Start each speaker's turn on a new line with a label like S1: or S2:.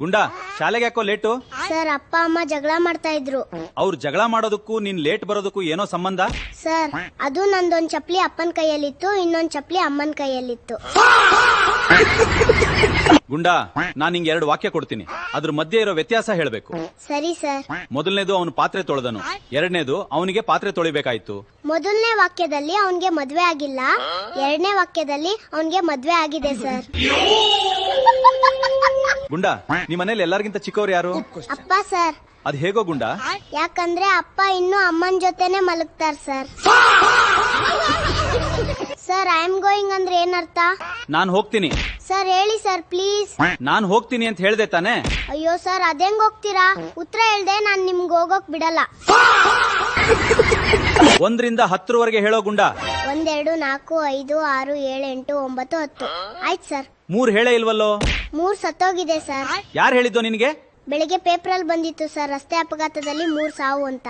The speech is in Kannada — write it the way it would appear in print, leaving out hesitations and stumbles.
S1: ಗುಂಡಾ, ಶಾಲೆಗೆ ಯಾಕೋ ಲೇಟು?
S2: ಸರ್, ಅಪ್ಪ ಅಮ್ಮ ಜಗಳ ಮಾಡ್ತಾ ಇದ್ರು.
S1: ಅವ್ರು ಜಗಳ ಮಾಡೋದಕ್ಕೂ ನೀನ್ ಲೇಟ್ ಬರೋದಕ್ಕೂ ಏನೋ ಸಂಬಂಧ?
S2: ಸರ್, ಅದು ನಂದೊಂದ್ ಚಪ್ಲಿ ಅಪ್ಪನ್ ಕೈಯಲ್ಲಿತ್ತು, ಇನ್ನೊಂದ್ ಚಪ್ಲಿ ಅಮ್ಮನ್ ಕೈಯಲ್ಲಿತ್ತು.
S1: ಗುಂಡಾ, ನಾನ್ ನಿಂಗೆ 2 ವಾಕ್ಯ ಕೊಡ್ತೀನಿ, ಅದ್ರ ಮಧ್ಯೆ ಇರೋ ವ್ಯತ್ಯಾಸ ಹೇಳ್ಬೇಕು.
S2: ಸರಿ ಸರ್.
S1: ಮೊದಲನೇದು ಅವನು ಪಾತ್ರೆ ತೊಳೆದನು, ಎರಡನೇದು ಅವನಿಗೆ ಪಾತ್ರೆ ತೊಳಿಬೇಕಾಯ್ತು.
S2: ಮೊದಲನೇ ವಾಕ್ಯದಲ್ಲಿ ಅವನ್ಗೆ ಮದ್ವೆ ಆಗಿಲ್ಲ, ಎರಡನೇ ವಾಕ್ಯದಲ್ಲಿ ಅವನ್ಗೆ ಮದ್ವೆ ಆಗಿದೆ ಸರ್.
S1: ಗುಂಡಾ, ನಿಮ್ ಮನೇಲಿ ಎಲ್ಲರಿಗಿಂತ ಚಿಕ್ಕವ್ರು ಯಾರು?
S2: ಅಪ್ಪ ಸರ್.
S1: ಅದ್ ಹೇಗೋ ಗುಂಡಾ?
S2: ಯಾಕಂದ್ರೆ ಅಪ್ಪ ಇನ್ನು ಅಮ್ಮನ್ ಜೊತೆನೆ ಮಲಗ್ತಾರ sir. Sir, I am going ಅಂದ್ರೆ ಏನರ್ಥ?
S1: ನಾನ್ ಹೋಗ್ತೀನಿ.
S2: ಸರ್ ಹೇಳಿ ಸರ್ ಪ್ಲೀಸ್.
S1: ನಾನ್ ಹೋಗ್ತೀನಿ ಅಂತ ಹೇಳ್ದೆ ತಾನೆ?
S2: ಅಯ್ಯೋ ಸರ್, ಅದೇಂಗ್ ಹೋಗ್ತೀರಾ? ಉತ್ತರ ಹೇಳ್ದೆ ನಾನ್ ನಿಮ್ಗೆ ಹೋಗೋಕ್ ಬಿಡಲ್ಲ.
S1: 1 ರಿಂದ 10 ಹೇಳೋ ಗುಂಡಾ.
S2: 1 2 4 5 6 7 8 9 10. ಆಯ್ತು ಸರ್.
S1: 3 ಹೇಳೇ ಇಲ್ವಲ್ಲೋ?
S2: 3 ಸತ್ತೋಗಿದೆ ಸರ್.
S1: ಯಾರು ಹೇಳಿದ್ದು ನಿನಗೆ?
S2: ಬೆಳಿಗ್ಗೆ ಪೇಪರ್ ಅಲ್ಲಿ ಬಂದಿತ್ತು ಸರ್, ರಸ್ತೆ ಅಪಘಾತದಲ್ಲಿ 3 ಸಾವು ಅಂತ.